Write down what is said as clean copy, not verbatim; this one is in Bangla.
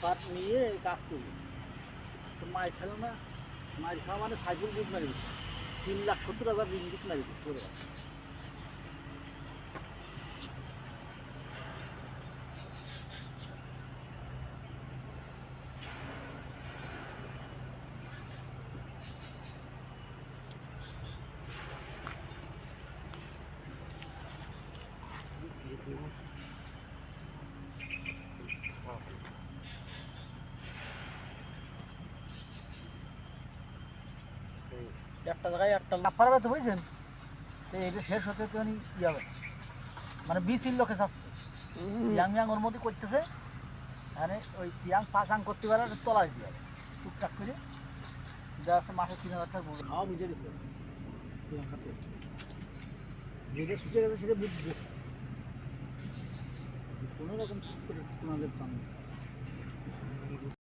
পাট নিয়ে কাজ করবো তো মাছ খেলো না মাছ খাওয়া মানে সাইকেল বুট মারি দিচ্ছে 3,70,000 রিঙ্গিট মারি দিচ্ছে করে একটা জায়গায় একটা লাফ পারবে তো বুঝছেন তো এটা শেষ হতে তো ই হবে না মানে 20 লোকে যাচ্ছে ইয়াং ইয়াং ওর মধ্যে করতেছে মানে ওই ইয়াং পাঁচ আং করতে পারে তলায় দিয়ে হবে টুকটাক করে যা আছে মাসে 3,000 টাকা বলে খাওয়া বুঝে গেছে যেটা শুকিয়ে গেছে সেটা বুঝবে কোনো রকম ঠিক করে তোমাদের পান